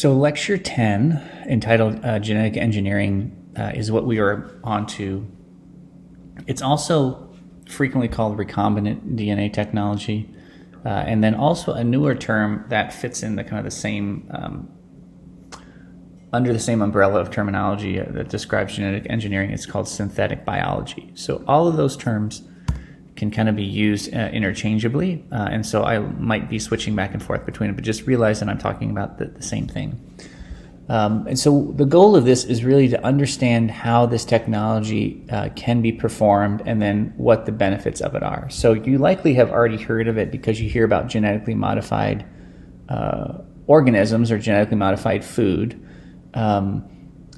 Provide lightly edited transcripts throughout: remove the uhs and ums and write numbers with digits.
So lecture 10, entitled Genetic Engineering, is what we are on to. It's also frequently called recombinant DNA technology, and then also a newer term that fits in the kind of the same, under the same umbrella of terminology that describes genetic engineering. It's called synthetic biology. So all of those terms can kind of be used interchangeably, and so I might be switching back and forth between it, but just realize that I'm talking about the same thing. And so the goal of this is really to understand how this technology can be performed and then what the benefits of it are. So you likely have already heard of it because you hear about genetically modified organisms or genetically modified food.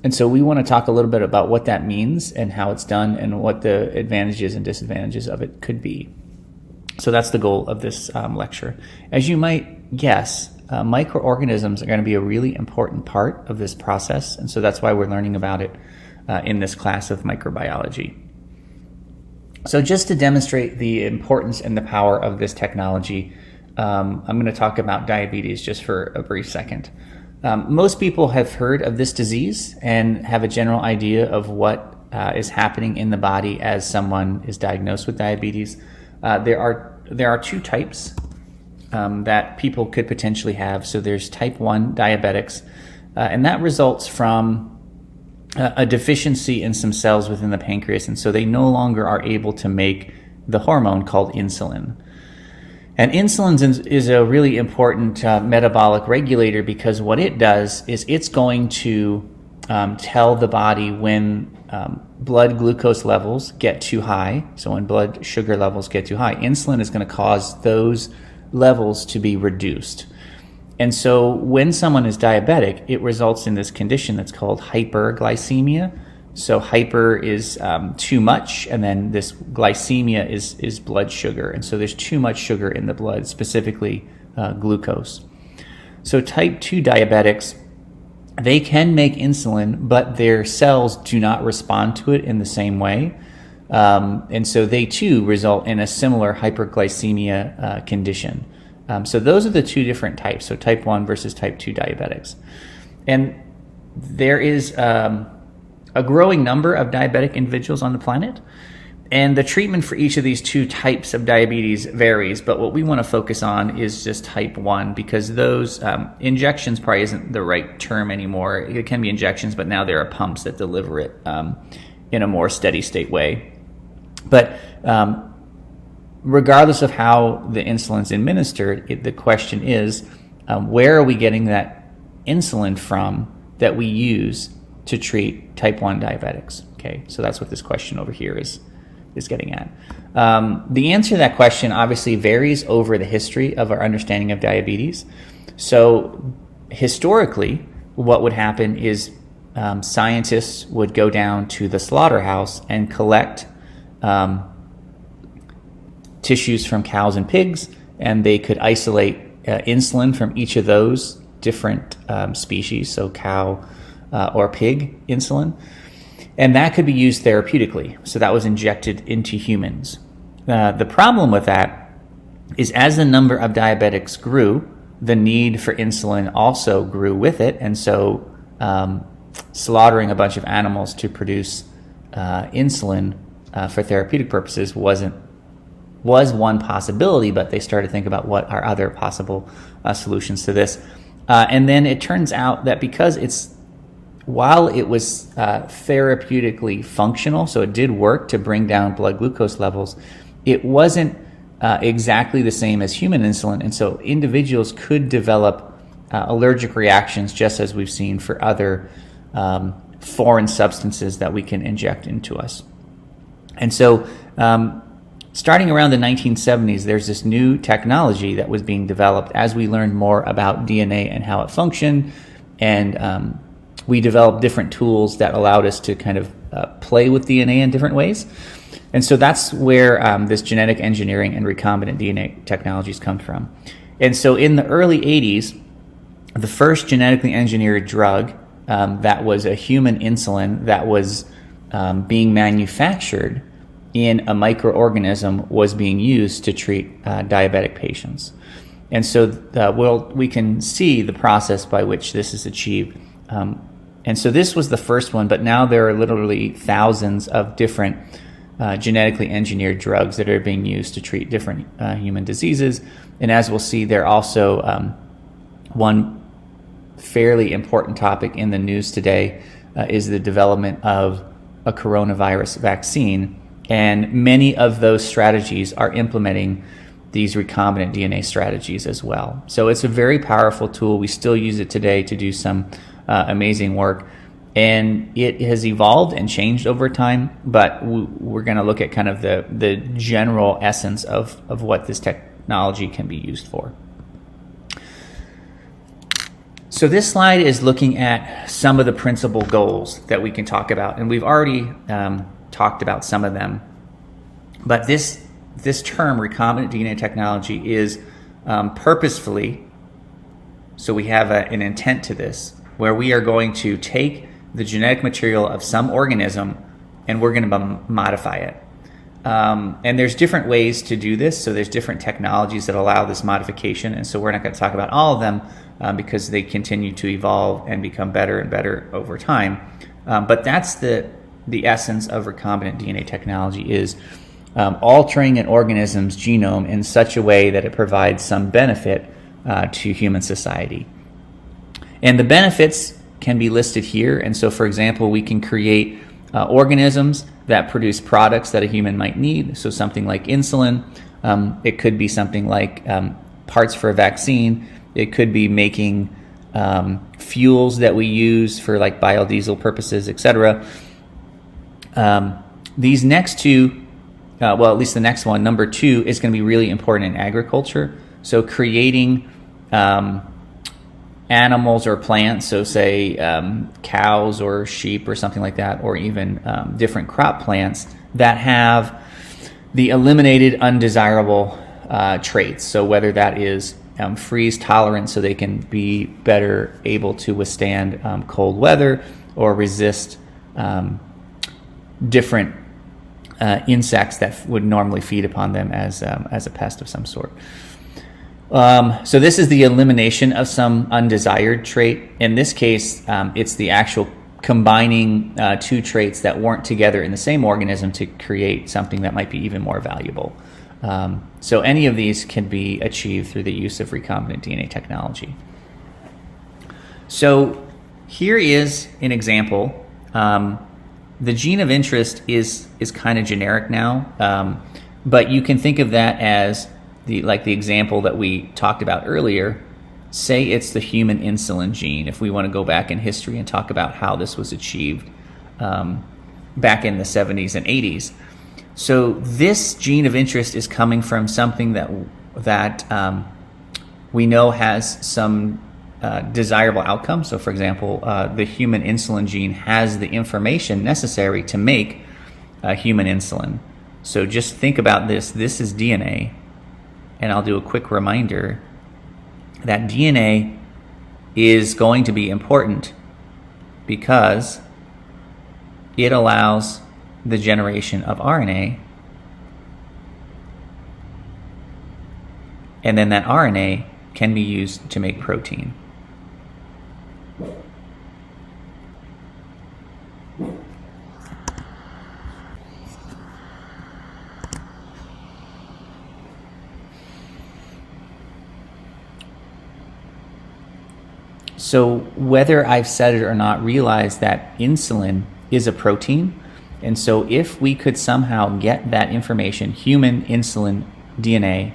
And so we want to talk a little bit about what that means and how it's done and what the advantages and disadvantages of it could be. So that's the goal of this lecture. As you might guess, microorganisms are going to be a really important part of this process, and so that's why we're learning about it in this class of microbiology. So just to demonstrate the importance and the power of this technology, I'm going to talk about diabetes just for a brief second. Most people have heard of this disease and have a general idea of what is happening in the body as someone is diagnosed with diabetes. There are two types that people could potentially have. So there's type 1 diabetics, and that results from a deficiency in some cells within the pancreas, and so they no longer are able to make the hormone called insulin. And insulin is a really important metabolic regulator because what it does is it's going to tell the body when blood glucose levels get too high. So when blood sugar levels get too high, insulin is going to cause those levels to be reduced. And so when someone is diabetic, it results in this condition that's called hyperglycemia. So hyper is too much, and then this glycemia is blood sugar. And so there's too much sugar in the blood, specifically glucose. So type 2 diabetics, they can make insulin, but their cells do not respond to it in the same way. And so they too result in a similar hyperglycemia condition. So those are the two different types, so type 1 versus type 2 diabetics. And there is a growing number of diabetic individuals on the planet, and the treatment for each of these two types of diabetes varies, but what we want to focus on is just type 1 because those injections probably isn't the right term anymore. It can be injections, but now there are pumps that deliver it in a more steady state way. But regardless of how the insulin is administered, the question is, where are we getting that insulin from that we use to treat type 1 diabetics? Okay, so that's what this question over here is getting at. The answer to that question obviously varies over the history of our understanding of diabetes. So historically, what would happen is scientists would go down to the slaughterhouse and collect tissues from cows and pigs, and they could isolate insulin from each of those different species, so cow or pig insulin, and that could be used therapeutically. So that was injected into humans. The problem with that is as the number of diabetics grew, the need for insulin also grew with it, and so slaughtering a bunch of animals to produce insulin for therapeutic purposes was one possibility, but they started to think about what are other possible solutions to this. And then it turns out that because while it was therapeutically functional, so it did work to bring down blood glucose levels, it wasn't exactly the same as human insulin, and so individuals could develop allergic reactions just as we've seen for other foreign substances that we can inject into us. And so starting around the 1970s, there's this new technology that was being developed as we learned more about DNA and how it functioned, and we developed different tools that allowed us to kind of play with DNA in different ways. And so that's where this genetic engineering and recombinant DNA technologies come from. And so in the early 80s, the first genetically engineered drug that was a human insulin that was being manufactured in a microorganism was being used to treat diabetic patients. And so we can see the process by which this is achieved. And so this was the first one, but now there are literally thousands of different genetically engineered drugs that are being used to treat different human diseases. And as we'll see, they're also one fairly important topic in the news today is the development of a coronavirus vaccine. And many of those strategies are implementing these recombinant DNA strategies as well. So it's a very powerful tool. We still use it today to do some amazing work. And it has evolved and changed over time, but we're going to look at kind of the general essence of what this technology can be used for. So this slide is looking at some of the principal goals that we can talk about, and we've already talked about some of them. But this term, recombinant DNA technology, is purposefully, so we have an intent to this, where we are going to take the genetic material of some organism and we're going to modify it. And there's different ways to do this. So there's different technologies that allow this modification. And so we're not going to talk about all of them because they continue to evolve and become better and better over time. But that's the essence of recombinant DNA technology, is altering an organism's genome in such a way that it provides some benefit to human society. And the benefits can be listed here. And so, for example, we can create organisms that produce products that a human might need. So something like insulin. It could be something like parts for a vaccine. It could be making fuels that we use for like biodiesel purposes, etc. These next two, well, at least the next one, number 2, is going to be really important in agriculture. So creating animals or plants, so say cows or sheep or something like that, or even different crop plants that have the eliminated undesirable traits. So whether that is freeze tolerant, so they can be better able to withstand cold weather or resist different insects that would normally feed upon them as a pest of some sort. So this is the elimination of some undesired trait. In this case, it's the actual combining 2 traits that weren't together in the same organism to create something that might be even more valuable. So any of these can be achieved through the use of recombinant DNA technology. So here is an example. The gene of interest is kind of generic now, but you can think of that as the example that we talked about earlier. Say it's the human insulin gene, if we want to go back in history and talk about how this was achieved back in the 70s and 80s. So this gene of interest is coming from something that we know has some desirable outcomes. So for example, the human insulin gene has the information necessary to make human insulin. So just think about this. This is DNA. And I'll do a quick reminder that DNA is going to be important because it allows the generation of RNA, and then that RNA can be used to make protein. So whether I've said it or not, realize that insulin is a protein. And so if we could somehow get that information, human insulin DNA,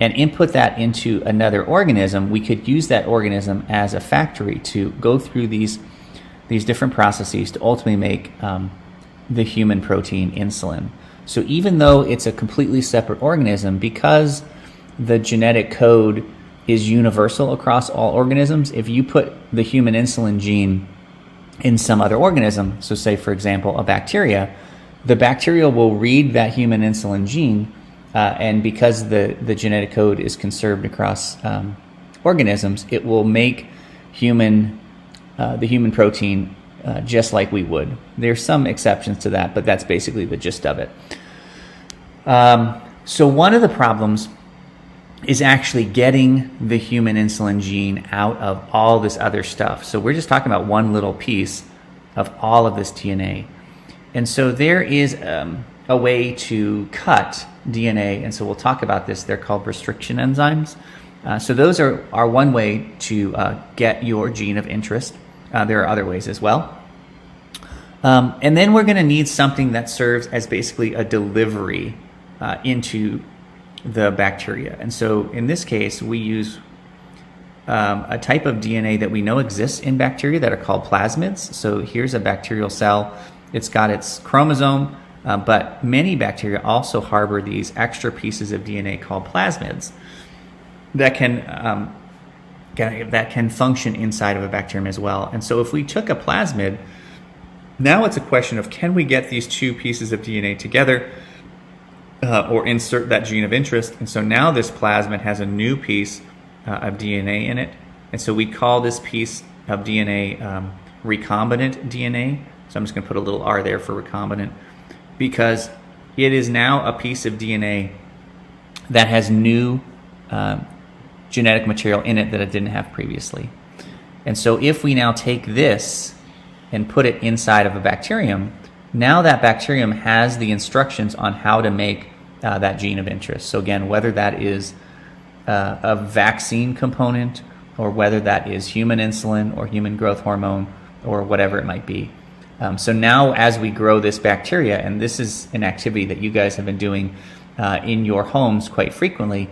and input that into another organism, we could use that organism as a factory to go through these different processes to ultimately make the human protein insulin. So even though it's a completely separate organism, because the genetic code is universal across all organisms, if you put the human insulin gene in some other organism, so say for example a bacteria, the bacteria will read that human insulin gene, and because the genetic code is conserved across organisms, it will make the human protein just like we would. There's some exceptions to that, but that's basically the gist of it. So one of the problems is actually getting the human insulin gene out of all this other stuff. So we're just talking about one little piece of all of this DNA. And so there is a way to cut DNA, and so we'll talk about this. They're called restriction enzymes. So those are one way to get your gene of interest. There are other ways as well. And then we're going to need something that serves as basically a delivery into the bacteria. And so in this case, we use a type of DNA that we know exists in bacteria that are called plasmids. So here's a bacterial cell. It's got its chromosome, but many bacteria also harbor these extra pieces of DNA called plasmids that can function inside of a bacterium as well. And so if we took a plasmid, now it's a question of, can we get these two pieces of DNA together or insert that gene of interest? And so now this plasmid has a new piece of DNA in it. And so we call this piece of DNA recombinant DNA. So I'm just going to put a little R there for recombinant, because it is now a piece of DNA that has new genetic material in it that it didn't have previously. And so if we now take this and put it inside of a bacterium, now that bacterium has the instructions on how to make that gene of interest. So again, whether that is a vaccine component, or whether that is human insulin or human growth hormone, or whatever it might be. So now as we grow this bacteria, and this is an activity that you guys have been doing in your homes quite frequently,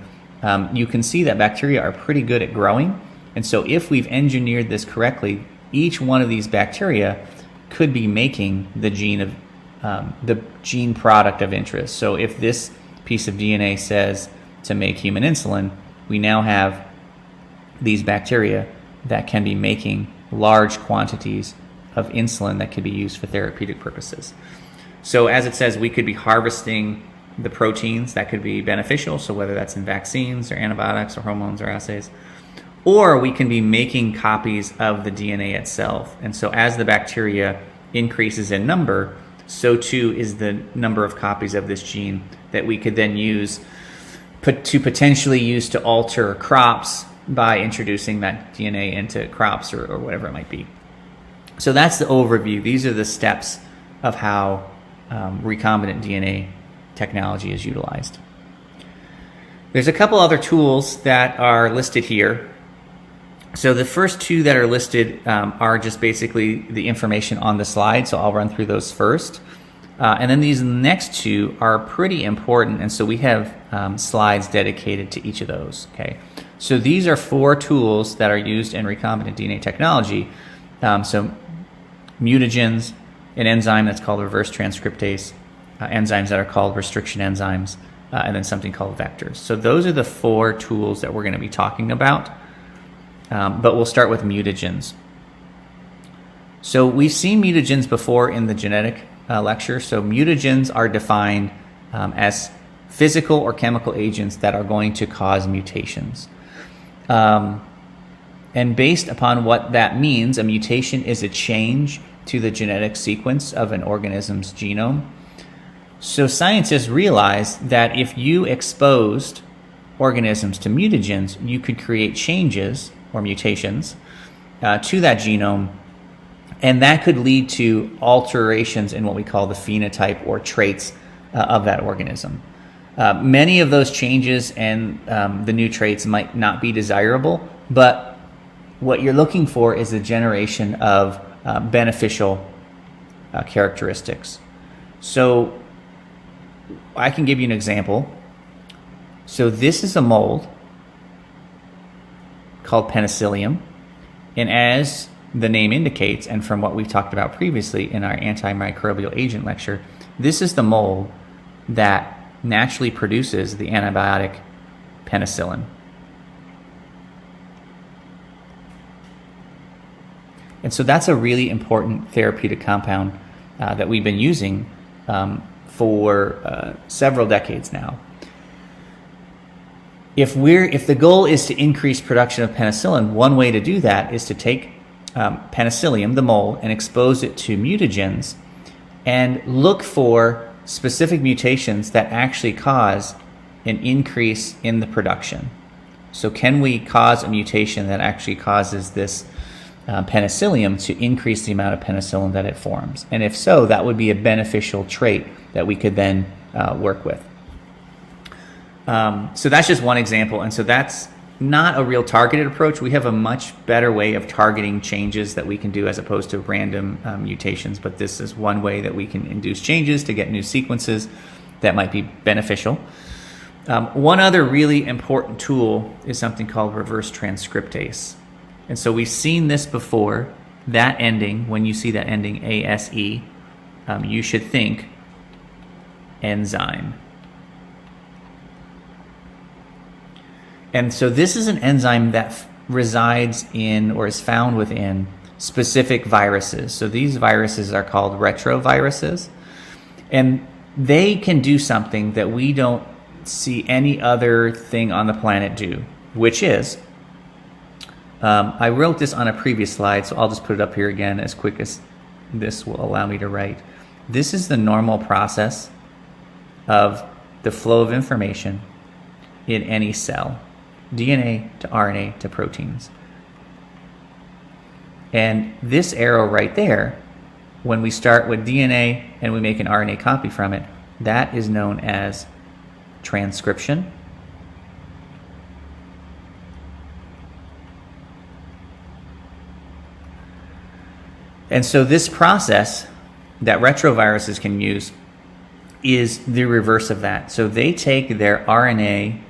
you can see that bacteria are pretty good at growing. And so if we've engineered this correctly, each one of these bacteria could be making the gene product of interest. So if this piece of DNA says to make human insulin, we now have these bacteria that can be making large quantities of insulin that could be used for therapeutic purposes. So as it says, we could be harvesting the proteins that could be beneficial, so whether that's in vaccines or antibiotics or hormones or assays, or we can be making copies of the DNA itself. And so as the bacteria increases in number, so too is the number of copies of this gene that we could then use to potentially use to alter crops by introducing that DNA into crops or whatever it might be. So that's the overview. These are the steps of how recombinant DNA technology is utilized. There's a couple other tools that are listed here. So the first two that are listed are just basically the information on the slide, so I'll run through those first. And then these next two are pretty important, and so we have slides dedicated to each of those. Okay, so these are 4 tools that are used in recombinant DNA technology. So mutagens, an enzyme that's called reverse transcriptase, enzymes that are called restriction enzymes, and then something called vectors. So those are the 4 tools that we're going to be talking about, but we'll start with mutagens. So we've seen mutagens before in the genetic lecture. So mutagens are defined as physical or chemical agents that are going to cause mutations. And based upon what that means, a mutation is a change to the genetic sequence of an organism's genome. So scientists realized that if you exposed organisms to mutagens, you could create changes or mutations to that genome, and that could lead to alterations in what we call the phenotype or traits of that organism. Many of those changes and the new traits might not be desirable, but what you're looking for is the generation of beneficial characteristics. So I can give you an example. So this is a mold called penicillium, and as the name indicates, and from what we've talked about previously in our antimicrobial agent lecture, this is the mold that naturally produces the antibiotic penicillin. And so that's a really important therapeutic compound that we've been using for several decades now. If the goal is to increase production of penicillin, one way to do that is to take penicillium, the mold, and expose it to mutagens and look for specific mutations that actually cause an increase in the production. So can we cause a mutation that actually causes this penicillium to increase the amount of penicillin that it forms? And if so, that would be a beneficial trait that we could then work with. So that's just one example. And so that's not a real targeted approach. We have a much better way of targeting changes that we can do as opposed to random mutations. But this is one way that we can induce changes to get new sequences that might be beneficial. One other really important tool is something called reverse transcriptase. And so we've seen this before. That ending, when you see that ending ASE, you should think enzyme. And so this is an enzyme that resides in or is found within specific viruses. So these viruses are called retroviruses. And they can do something that we don't see any other thing on the planet do, which is, I wrote this on a previous slide, so I'll just put it up here again as quick as this will allow me to write. This is the normal process of the flow of information in any cell, DNA to RNA to proteins. And this arrow right there, when we start with DNA and we make an RNA copy from it, that is known as transcription. And so this process that retroviruses can use is the reverse of that. So they take their RNA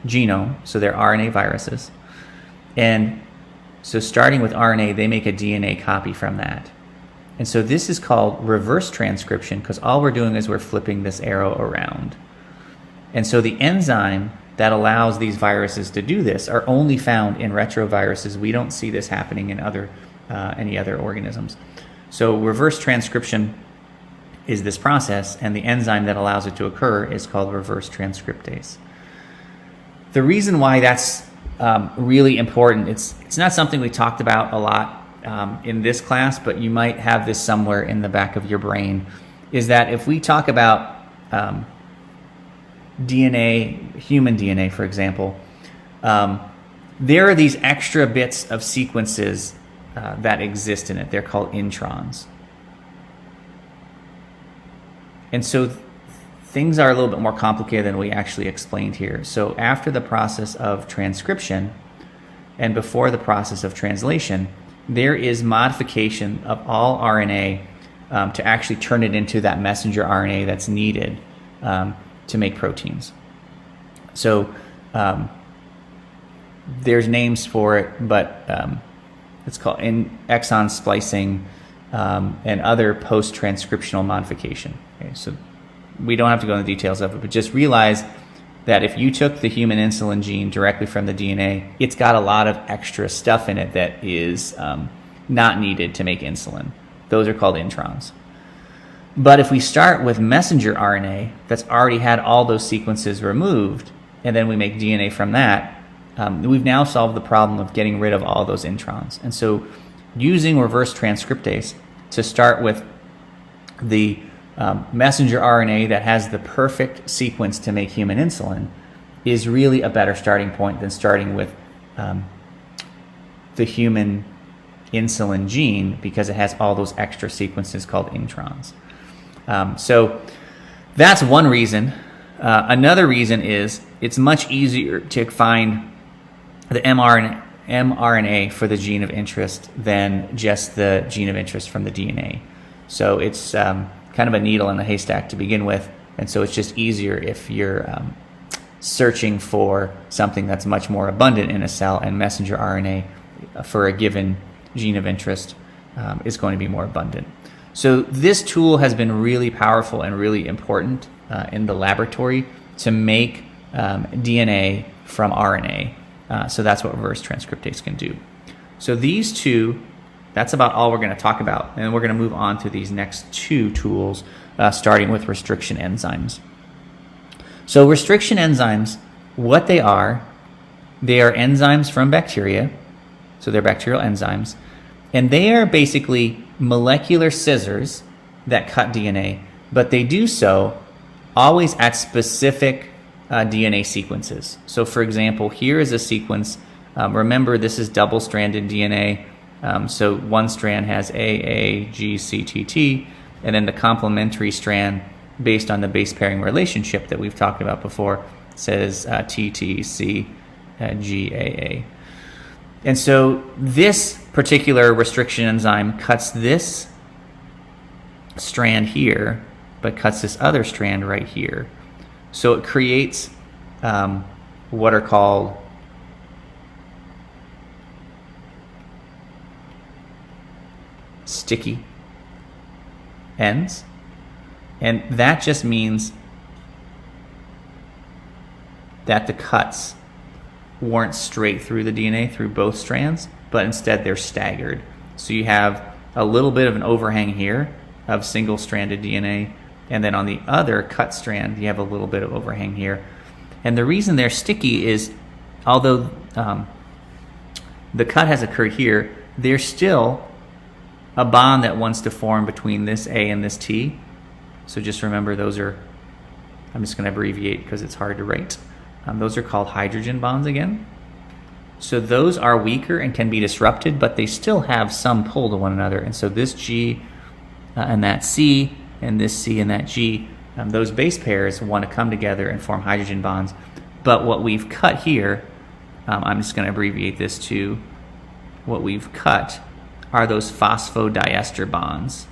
genome, so their RNA viruses, and so starting with RNA, they make a DNA copy from that. And so this is called reverse transcription because all we're doing is we're flipping this arrow around. And so the enzyme that allows these viruses to do this are only found in retroviruses. We don't see this happening in any other organisms. So reverse transcription is this process, and the enzyme that allows it to occur is called reverse transcriptase. The reason why that's really important, it's not something we talked about a lot in this class, but you might have this somewhere in the back of your brain, is that if we talk about DNA, human DNA, for example, there are these extra bits of sequences that exist in it. They're called introns. And so things are a little bit more complicated than we actually explained here. So after the process of transcription and before the process of translation, there is modification of all RNA to actually turn it into that messenger RNA that's needed to make proteins. So there's names for it, but it's called exon splicing and other post-transcriptional modification. Okay, so we don't have to go into the details of it, but just realize that if you took the human insulin gene directly from the DNA, it's got a lot of extra stuff in it that is not needed to make insulin. Those are called introns. But if we start with messenger RNA that's already had all those sequences removed, and then we make DNA from that, we've now solved the problem of getting rid of all those introns. And so using reverse transcriptase to start with the messenger RNA that has the perfect sequence to make human insulin is really a better starting point than starting with the human insulin gene, because it has all those extra sequences called introns. So that's one reason. Another reason is it's much easier to find the mRNA for the gene of interest than just the gene of interest from the DNA. So it's kind of a needle in a haystack to begin with, and so it's just easier if you're searching for something that's much more abundant in a cell, and messenger RNA for a given gene of interest is going to be more abundant. So this tool has been really powerful and really important in the laboratory to make DNA from RNA. So that's what reverse transcriptase can do. So these two, that's about all we're going to talk about. And we're going to move on to these next two tools, starting with restriction enzymes. So restriction enzymes, what they are enzymes from bacteria. So they're bacterial enzymes. And they are basically molecular scissors that cut DNA, but they do so always at specific DNA sequences. So for example, here is a sequence. Remember, this is double-stranded DNA. So one strand has A, G, C, T, T, and then the complementary strand, based on the base pairing relationship that we've talked about before, says T, T, C, G, A. And so this particular restriction enzyme cuts this strand here, but cuts this other strand right here. So it creates what are called sticky ends. And that just means that the cuts weren't straight through the DNA through both strands, but instead they're staggered. So you have a little bit of an overhang here of single-stranded DNA, and then on the other cut strand, you have a little bit of overhang here. And the reason they're sticky is, although the cut has occurred here, there's still a bond that wants to form between this A and this T. So just remember, those are, I'm just going to abbreviate because it's hard to write. Those are called hydrogen bonds again. So those are weaker and can be disrupted, but they still have some pull to one another. And so this G and that C, and this C and that G, those base pairs want to come together and form hydrogen bonds. But what we've cut here, I'm just going to abbreviate this to, what we've cut are those phosphodiester bonds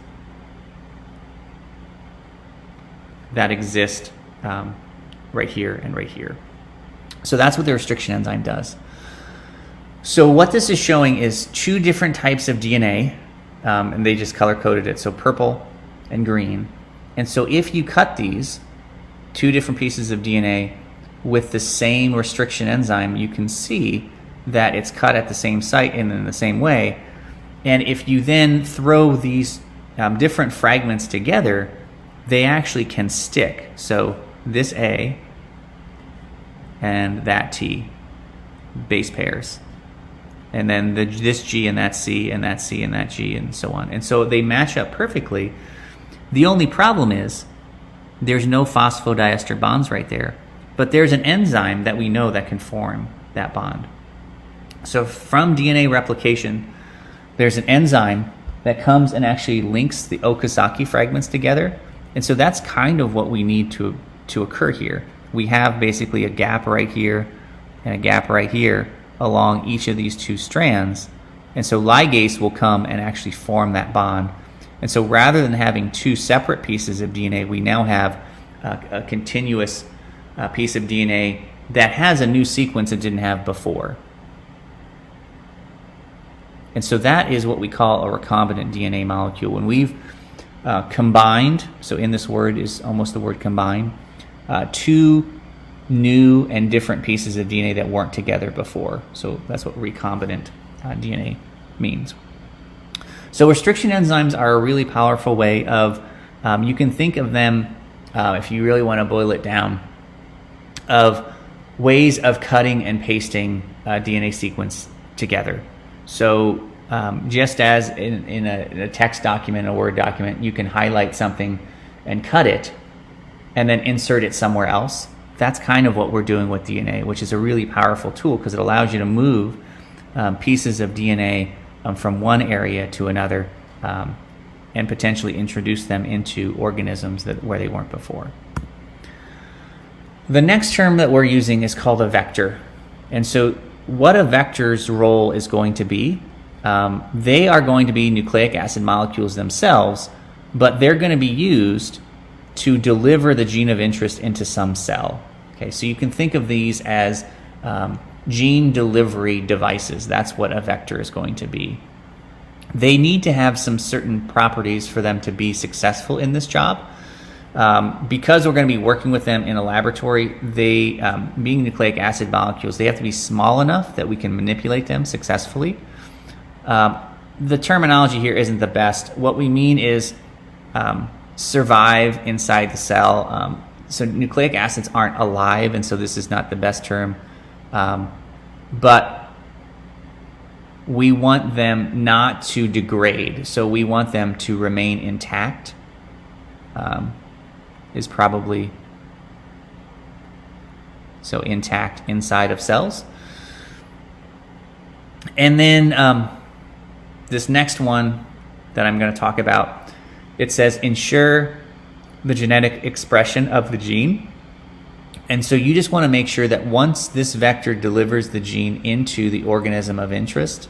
that exist right here and right here. So that's what the restriction enzyme does. So what this is showing is two different types of DNA, and they just color-coded it, so purple and green. And so if you cut these two different pieces of DNA with the same restriction enzyme, you can see that it's cut at the same site and in the same way. And if you then throw these different fragments together, they actually can stick. So this A and that T, base pairs. And then this G and that C and that C and that G and so on. And so they match up perfectly. The only problem is there's no phosphodiester bonds right there, but there's an enzyme that we know that can form that bond. So from DNA replication, there's an enzyme that comes and actually links the Okazaki fragments together. And so that's kind of what we need to occur here. We have basically a gap right here and a gap right here along each of these two strands. And so ligase will come and actually form that bond. And so rather than having two separate pieces of DNA, we now have a continuous piece of DNA that has a new sequence it didn't have before. And so that is what we call a recombinant DNA molecule. When we've combined, so in this word is almost the word combine, two new and different pieces of DNA that weren't together before. So that's what recombinant DNA means. So restriction enzymes are a really powerful way of, you can think of them, if you really want to boil it down, of ways of cutting and pasting a DNA sequence together. So just as in a text document, a Word document, you can highlight something and cut it and then insert it somewhere else. That's kind of what we're doing with DNA, which is a really powerful tool because it allows you to move pieces of DNA from one area to another and potentially introduce them into organisms where they weren't before. The next term that we're using is called a vector. And so what a vector's role is going to be, they are going to be nucleic acid molecules themselves, but they're going to be used to deliver the gene of interest into some cell. Okay, so you can think of these as gene delivery devices. That's what a vector is going to be. They need to have some certain properties for them to be successful in this job. Because we're going to be working with them in a laboratory, they, being nucleic acid molecules, they have to be small enough that we can manipulate them successfully. The terminology here isn't the best. What we mean is survive inside the cell. So nucleic acids aren't alive, and so this is not the best term. But we want them not to degrade. So we want them to remain intact. Is probably so intact inside of cells. And then this next one that I'm going to talk about, it says ensure the genetic expression of the gene. And so you just want to make sure that once this vector delivers the gene into the organism of interest,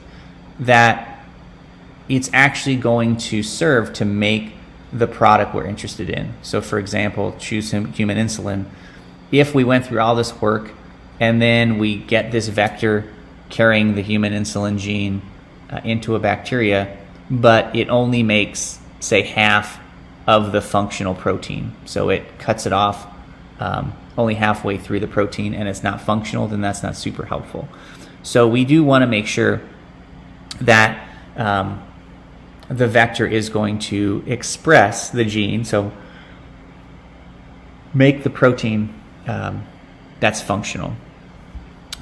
that it's actually going to serve to make the product we're interested in. So for example, choose human insulin. If we went through all this work and then we get this vector carrying the human insulin gene into a bacteria, but it only makes, say, half of the functional protein, so it cuts it off only halfway through the protein and it's not functional, then that's not super helpful. So we do want to make sure that the vector is going to express the gene, so make the protein that's functional.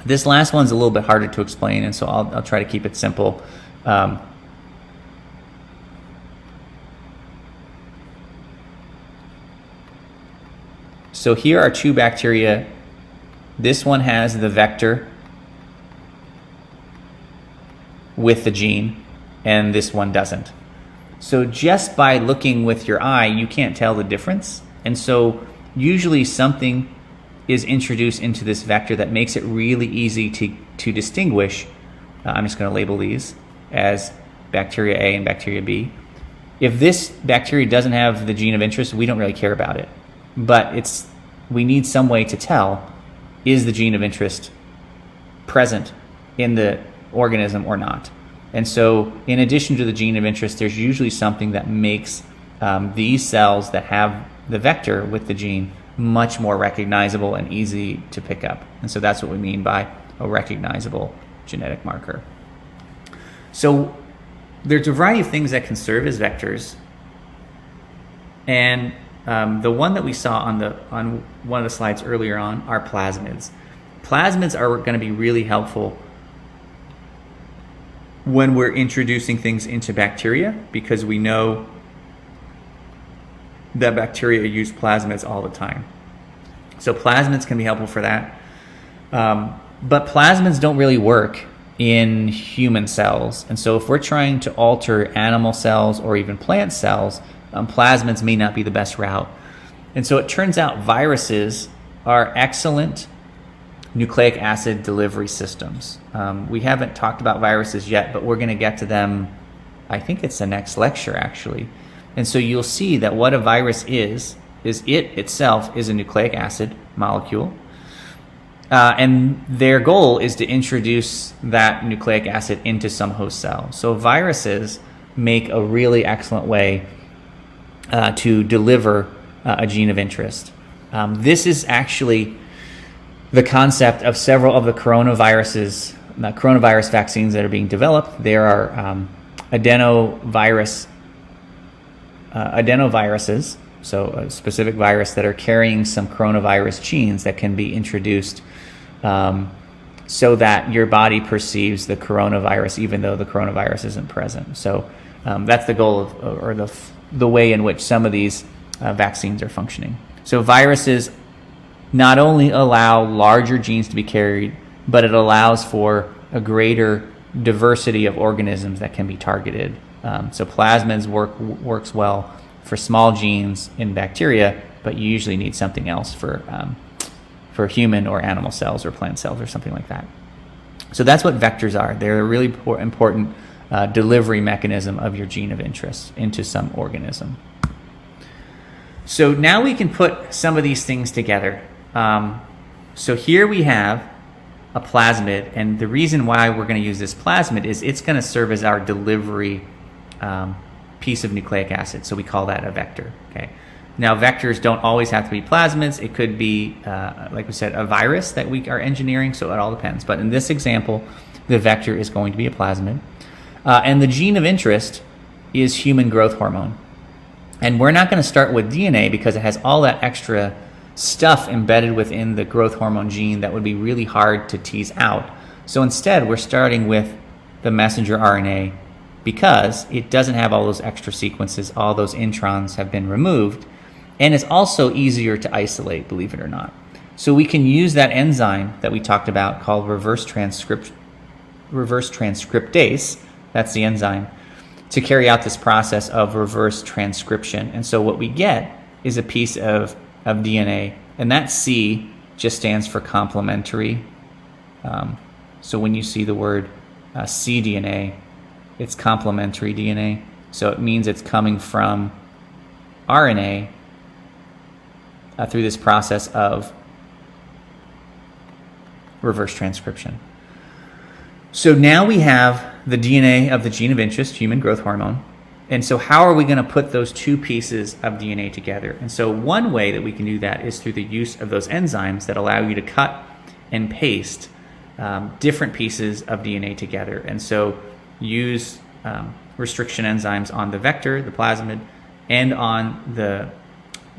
This last one's a little bit harder to explain, and so I'll try to keep it simple. So here are two bacteria. This one has the vector with the gene, and this one doesn't. So just by looking with your eye, you can't tell the difference. And so usually something is introduced into this vector that makes it really easy to distinguish. I'm just going to label these as bacteria A and bacteria B. If this bacteria doesn't have the gene of interest, we don't really care about it. But we need some way to tell, is the gene of interest present in the organism or not? And so in addition to the gene of interest, there's usually something that makes these cells that have the vector with the gene much more recognizable and easy to pick up. And so that's what we mean by a recognizable genetic marker. So there's a variety of things that can serve as vectors. And the one that we saw on one of the slides earlier on are plasmids. Plasmids are going to be really helpful when we're introducing things into bacteria, because we know that bacteria use plasmids all the time. So plasmids can be helpful for that. But plasmids don't really work in human cells. And so if we're trying to alter animal cells or even plant cells, plasmids may not be the best route. And so it turns out viruses are excellent nucleic acid delivery systems. We haven't talked about viruses yet, but we're going to get to them, I think it's the next lecture actually. And so you'll see that what a virus is it itself is a nucleic acid molecule. And their goal is to introduce that nucleic acid into some host cell. So viruses make a really excellent way to deliver a gene of interest. This is actually the concept of several of the coronavirus vaccines that are being developed. There are adenoviruses, so a specific virus that are carrying some coronavirus genes that can be introduced so that your body perceives the coronavirus even though the coronavirus isn't present. So that's the goal or the way in which some of these vaccines are functioning. So viruses not only allow larger genes to be carried, but it allows for a greater diversity of organisms that can be targeted. So plasmids works well for small genes in bacteria, but you usually need something else for human or animal cells or plant cells or something like that. So that's what vectors are. They're a really important delivery mechanism of your gene of interest into some organism. So now we can put some of these things together. So here we have a plasmid, and the reason why we're going to use this plasmid is it's going to serve as our delivery piece of nucleic acid. So we call that a vector. Okay. Now vectors don't always have to be plasmids. It could be, like we said, a virus that we are engineering. So it all depends. But in this example, the vector is going to be a plasmid. And the gene of interest is human growth hormone. And we're not going to start with DNA because it has all that extra stuff embedded within the growth hormone gene that would be really hard to tease out. So instead, we're starting with the messenger RNA because it doesn't have all those extra sequences. All those introns have been removed. And it's also easier to isolate, believe it or not. So we can use that enzyme that we talked about called reverse transcriptase, that's the enzyme, to carry out this process of reverse transcription. And so what we get is a piece of DNA, and that C just stands for complementary. So when you see the word cDNA, it's complementary DNA. So it means it's coming from RNA through this process of reverse transcription. So now we have the DNA of the gene of interest, human growth hormone. And so how are we going to put those two pieces of DNA together? And so one way that we can do that is through the use of those enzymes that allow you to cut and paste different pieces of DNA together. And so use restriction enzymes on the vector, the plasmid, and on the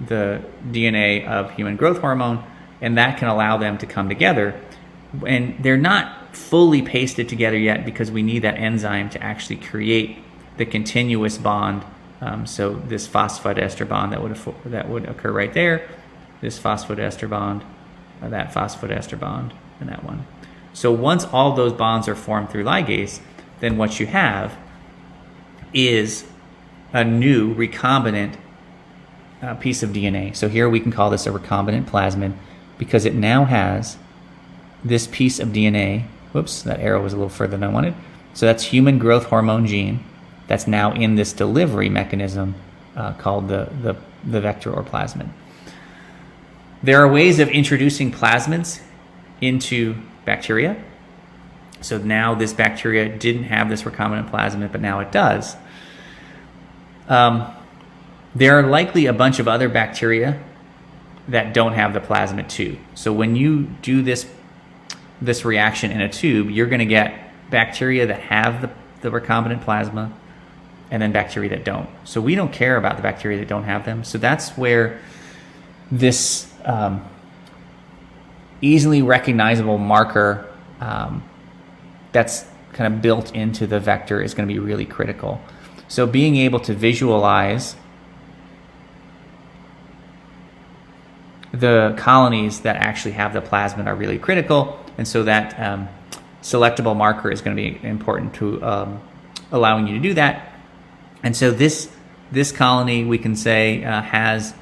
DNA of human growth hormone, and that can allow them to come together. And they're not fully pasted together yet because we need that enzyme to actually create the continuous bond. So this phosphodiester bond that would occur right there, this phosphodiester bond, that phosphodiester bond, and that one. So once all those bonds are formed through ligase, then what you have is a new recombinant piece of DNA. So here we can call this a recombinant plasmid because it now has this piece of DNA. Whoops, that arrow was a little further than I wanted. So that's human growth hormone gene that's now in this delivery mechanism called the vector or plasmid. There are ways of introducing plasmids into bacteria. So now this bacteria didn't have this recombinant plasmid, but now it does. There are likely a bunch of other bacteria that don't have the plasmid too. So when you do this reaction in a tube, you're going to get bacteria that have the recombinant plasma and then bacteria that don't. So we don't care about the bacteria that don't have them. So that's where this easily recognizable marker that's kind of built into the vector is going to be really critical. So being able to visualize the colonies that actually have the plasmid are really critical, and so that selectable marker is going to be important to allowing you to do that. And so this colony, we can say, has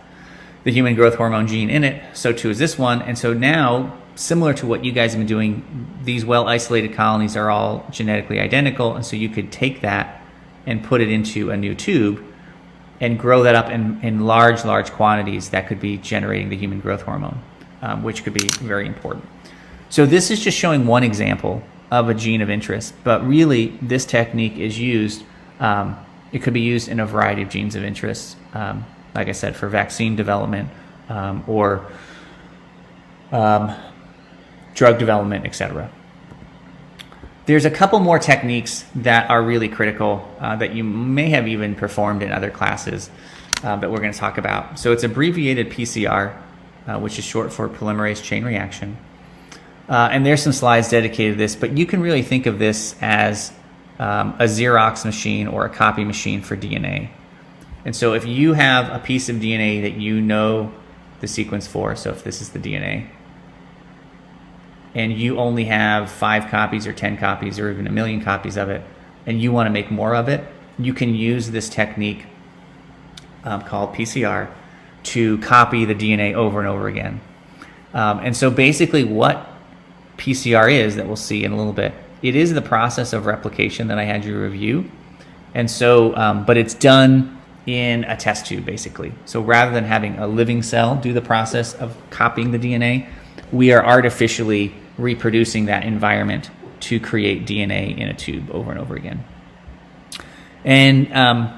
the human growth hormone gene in it, so too is this one. And so now, similar to what you guys have been doing, these well-isolated colonies are all genetically identical, and so you could take that and put it into a new tube and grow that up in large quantities that could be generating the human growth hormone, which could be very important. So this is just showing one example of a gene of interest, but really this technique is used, it could be used in a variety of genes of interest, like I said, for vaccine development or drug development, etc. There's a couple more techniques that are really critical that you may have even performed in other classes that we're going to talk about. So it's abbreviated PCR, which is short for polymerase chain reaction. And there's some slides dedicated to this, but you can really think of this as a Xerox machine or a copy machine for DNA. And so if you have a piece of DNA that you know the sequence for, so if this is the DNA, and you only have 5 copies or 10 copies or even 1 million copies of it, and you want to make more of it, you can use this technique called PCR to copy the DNA over and over again. And so basically what PCR is, that we'll see in a little bit, it is the process of replication that I had you review. And so, but it's done in a test tube, basically. So rather than having a living cell do the process of copying the DNA, we are artificially reproducing that environment to create DNA in a tube over and over again. And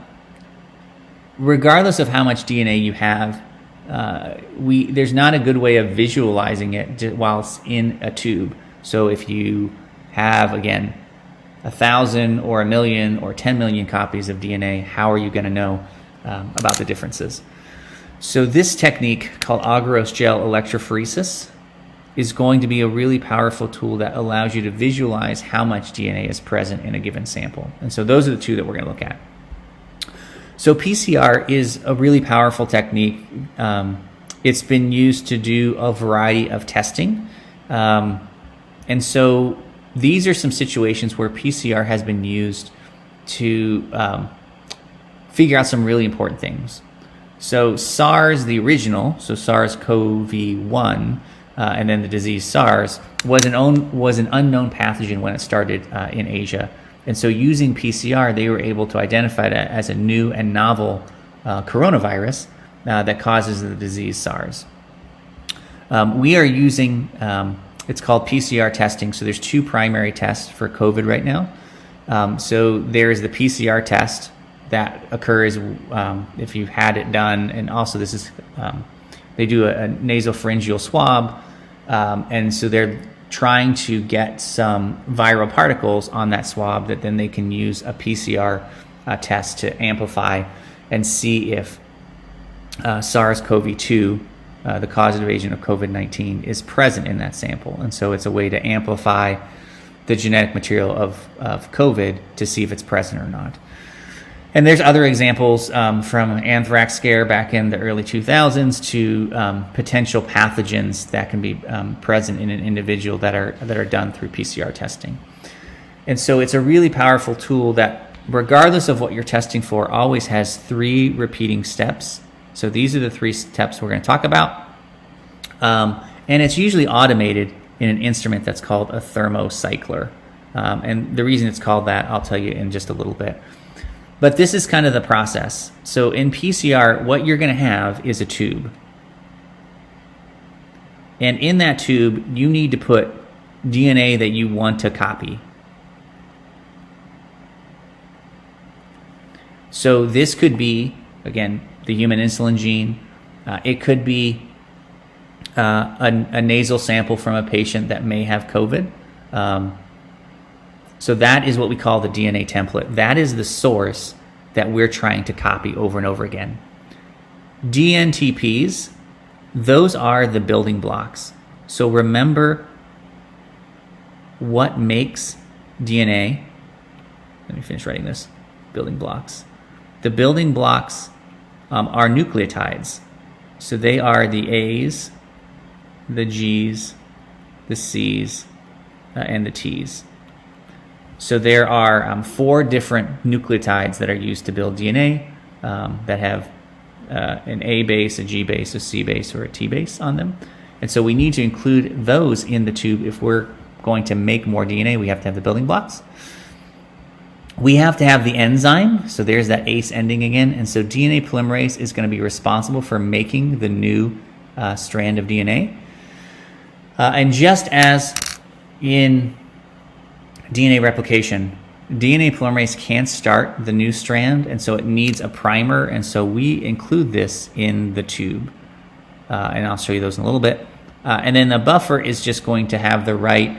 regardless of how much DNA you have, there's not a good way of visualizing it whilst in a tube. So if you have, again, 1,000 or 1 million or 10 million copies of DNA, how are you going to know about the differences? So this technique called agarose gel electrophoresis is going to be a really powerful tool that allows you to visualize how much DNA is present in a given sample. And so those are the two that we're going to look at. So PCR is a really powerful technique. It's been used to do a variety of testing. And so these are some situations where PCR has been used to figure out some really important things. So SARS, the original, so SARS-CoV-1, and then the disease SARS, was an unknown pathogen when it started in Asia. And so using PCR, they were able to identify it as a new and novel coronavirus that causes the disease SARS. We are using, it's called PCR testing. So there's two primary tests for COVID right now. So there's the PCR test that occurs if you've had it done. And also this is, they do a nasopharyngeal swab. And so they're trying to get some viral particles on that swab that then they can use a PCR test to amplify and see if SARS-CoV-2, the causative agent of COVID-19, is present in that sample. And so it's a way to amplify the genetic material of COVID to see if it's present or not. And there's other examples from anthrax scare back in the early 2000s to potential pathogens that can be present in an individual that are done through PCR testing. And so it's a really powerful tool that, regardless of what you're testing for, always has 3 repeating steps. So these are the 3 steps we're going to talk about. And it's usually automated in an instrument that's called a thermocycler. And the reason it's called that, I'll tell you in just a little bit. But this is kind of the process. So in PCR, what you're going to have is a tube. And in that tube, you need to put DNA that you want to copy. So this could be, again, the human insulin gene. It could be a nasal sample from a patient that may have COVID. So that is what we call the DNA template. That is the source that we're trying to copy over and over again. dNTPs, those are the building blocks. So remember what makes DNA. Let me finish writing this. Building blocks. The building blocks are nucleotides. So they are the A's, the G's, the C's, and the T's. So there are 4 different nucleotides that are used to build DNA that have an A base, a G base, a C base, or a T base on them. And so we need to include those in the tube. If we're going to make more DNA, we have to have the building blocks. We have to have the enzyme. So there's that ACE ending again. And so DNA polymerase is going to be responsible for making the new strand of DNA. And just as in DNA replication, DNA polymerase can't start the new strand, and so it needs a primer, and so we include this in the tube. And I'll show you those in a little bit. And then the buffer is just going to have the right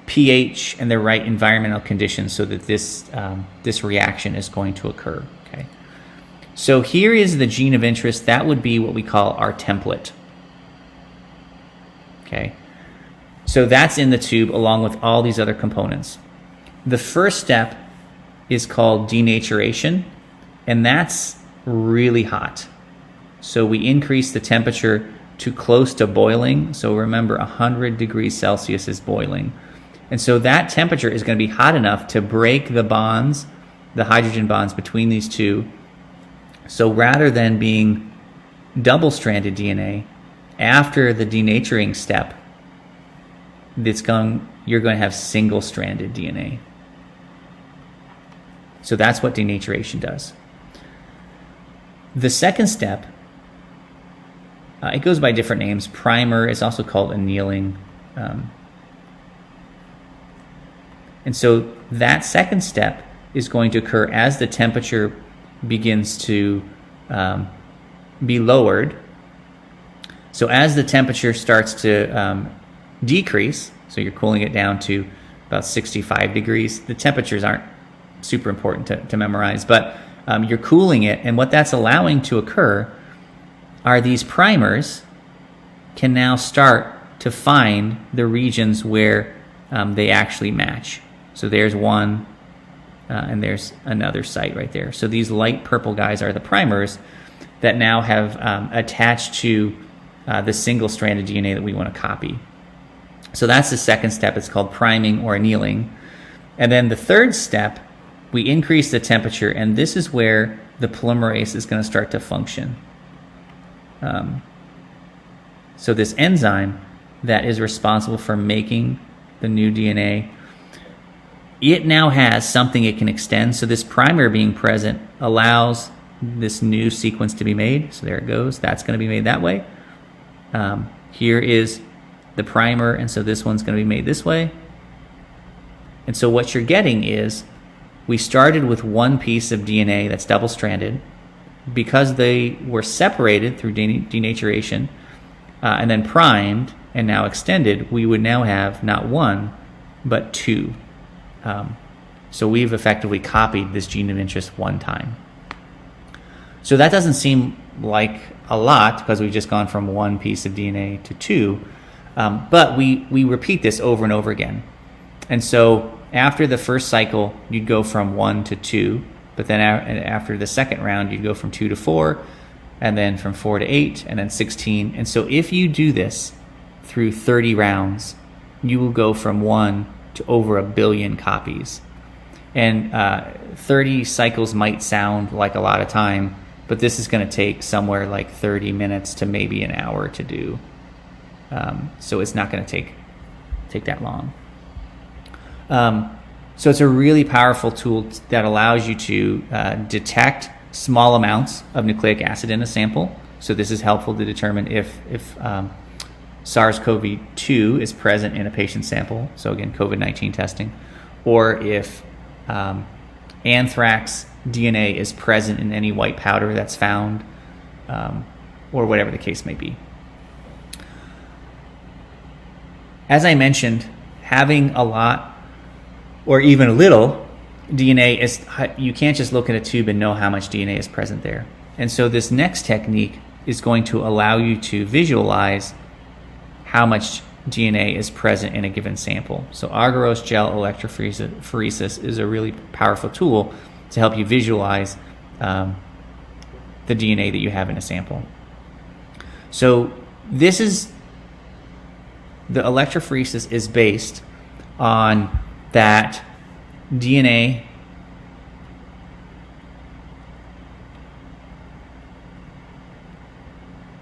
pH and the right environmental conditions so that this reaction is going to occur. Okay. So here is the gene of interest. That would be what we call our template. Okay. So that's in the tube along with all these other components. The first step is called denaturation, and that's really hot. So we increase the temperature to close to boiling. So remember, 100 degrees Celsius is boiling. And so that temperature is going to be hot enough to break the bonds, the hydrogen bonds between these two. So rather than being double-stranded DNA, after the denaturing step, you're going to have single-stranded DNA. So that's what denaturation does. The second step, it goes by different names. Primer is also called annealing. And so that second step is going to occur as the temperature begins to be lowered. So as the temperature starts to decrease, so you're cooling it down to about 65 degrees. The temperatures aren't super important to memorize, but you're cooling it, and what that's allowing to occur are these primers can now start to find the regions where they actually match. So there's one, and there's another site right there. So these light purple guys are the primers. that now have attached to the single-stranded DNA that we want to copy. So that's the second step. It's called priming or annealing. And then the third step, we increase the temperature, and this is where the polymerase is going to start to function. So this enzyme that is responsible for making the new DNA, it now has something it can extend. So this primer being present allows this new sequence to be made. So there it goes. That's going to be made that way. Here is the primer, and so this one's going to be made this way. And so what you're getting is, we started with one piece of DNA that's double-stranded. Because they were separated through denaturation and then primed and now extended, we would now have not one, but two. So we've effectively copied this gene of interest one time. So that doesn't seem like a lot because we've just gone from one piece of DNA to two, but we repeat this over and over again. And so after the first cycle, you'd go from 1 to 2, but then after the second round, you'd go from 2 to 4, and then from 4 to 8, and then 16. And so if you do this through 30 rounds, you will go from 1 to over 1 billion copies. And 30 cycles might sound like a lot of time, but this is going to take somewhere like 30 minutes to maybe an hour to do. So it's not going to take that long. So it's a really powerful tool that allows you to detect small amounts of nucleic acid in a sample. So this is helpful to determine if SARS-CoV-2 is present in a patient sample. So again, COVID-19 testing, or if anthrax DNA is present in any white powder that's found, or whatever the case may be. As I mentioned, having a lot or even a little DNA is, you can't just look at a tube and know how much DNA is present there. And so this next technique is going to allow you to visualize how much DNA is present in a given sample. So agarose gel electrophoresis is a really powerful tool to help you visualize the DNA that you have in a sample. So this is, the electrophoresis is based on that DNA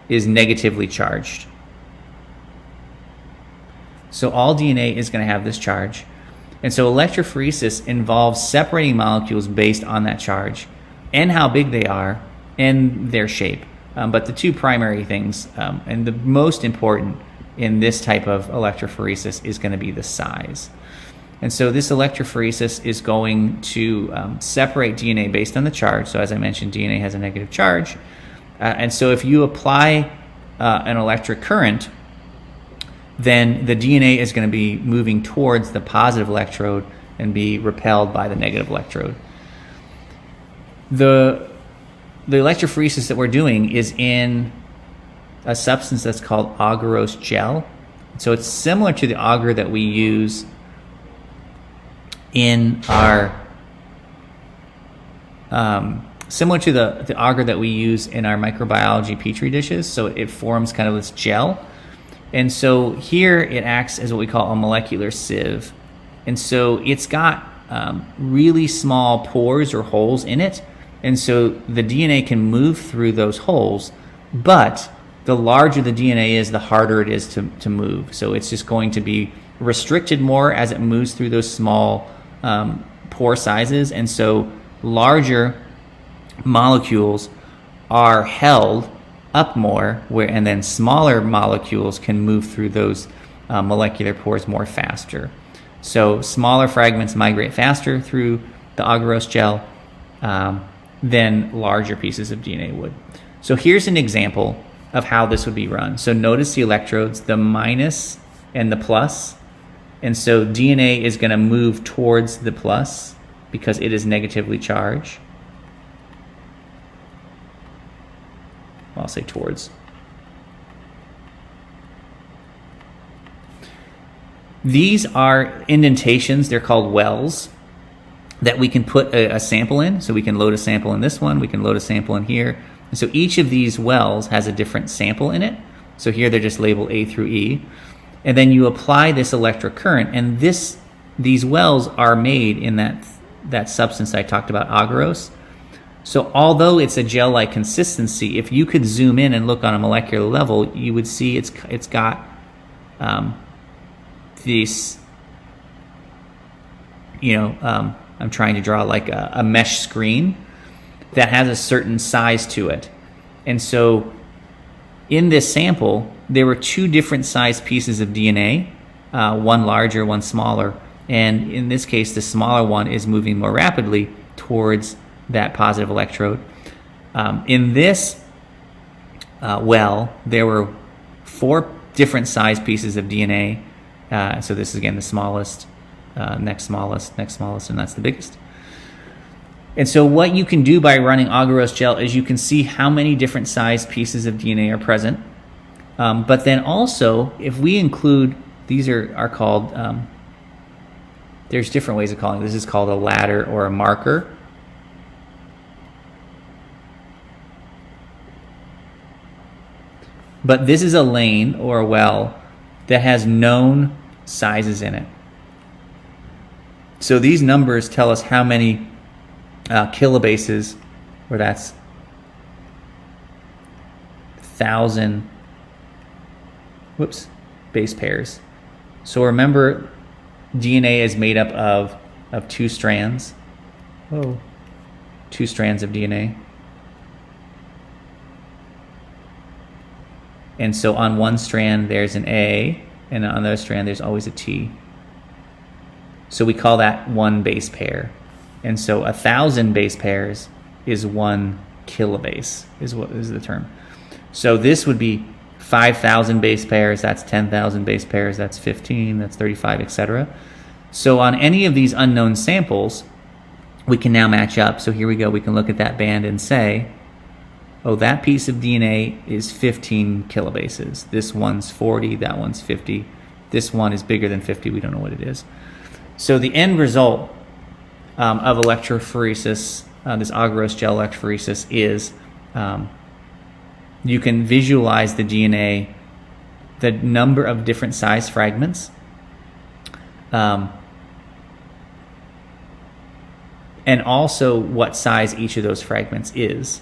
is negatively charged. So all DNA is going to have this charge. And so electrophoresis involves separating molecules based on that charge and how big they are and their shape. But the two primary things, and the most important in this type of electrophoresis, is going to be the size. And so this electrophoresis is going to separate DNA based on the charge. So as I mentioned, DNA has a negative charge. And so if you apply an electric current, then the DNA is going to be moving towards the positive electrode and be repelled by the negative electrode. The electrophoresis that we're doing is in a substance that's called agarose gel. So it's similar to the agar that we use in our similar to the agar that we use in our microbiology petri dishes. So it forms kind of this gel. And so here it acts as what we call a molecular sieve. And so it's got really small pores or holes in it. And so the DNA can move through those holes, but the larger the DNA is, the harder it is to move. So it's just going to be restricted more as it moves through those small pore sizes. And so larger molecules are held up more, and then smaller molecules can move through those molecular pores more faster. So smaller fragments migrate faster through the agarose gel than larger pieces of DNA would. So here's an example of how this would be run. So notice the electrodes, the minus and the plus. And so DNA is going to move towards the plus because it is negatively charged. I'll say towards. These are indentations, they're called wells, that we can put a sample in. So we can load a sample in this one, we can load a sample in here, And so each of these wells has a different sample in it. So here they're just labeled A through E. And then you apply this electric current, and these wells are made in that substance I talked about, agarose. So although it's a gel-like consistency, if you could zoom in and look on a molecular level, you would see it's got these, I'm trying to draw like a mesh screen that has a certain size to it. And so in this sample, there were 2 different size pieces of DNA, one larger, one smaller. And in this case, the smaller one is moving more rapidly towards that positive electrode. In this well, there were 4 different size pieces of DNA. So this is, again, the smallest, next smallest, and that's the biggest. And so what you can do by running agarose gel is you can see how many different size pieces of DNA are present. But then also, if we include, these are called, there's different ways of calling it. This is called a ladder or a marker. But this is a lane or a well that has known sizes in it. So these numbers tell us how many kilobases, or that's 1,000 base pairs. So remember, DNA is made up of 2 strands. 2 strands of DNA. And so on one strand there's an A, and on the other strand there's always a T. So we call that 1 base pair. And so 1,000 base pairs is 1 kilobase, is the term. So this would be 5,000 base pairs, that's 10,000 base pairs, that's 15, that's 35, etc. So on any of these unknown samples, we can now match up. So here we go, we can look at that band and say, oh, that piece of DNA is 15 kilobases. This one's 40, that one's 50. This one is bigger than 50, we don't know what it is. So the end result of electrophoresis, this agarose gel electrophoresis, is you can visualize the DNA, the number of different size fragments, and also what size each of those fragments is,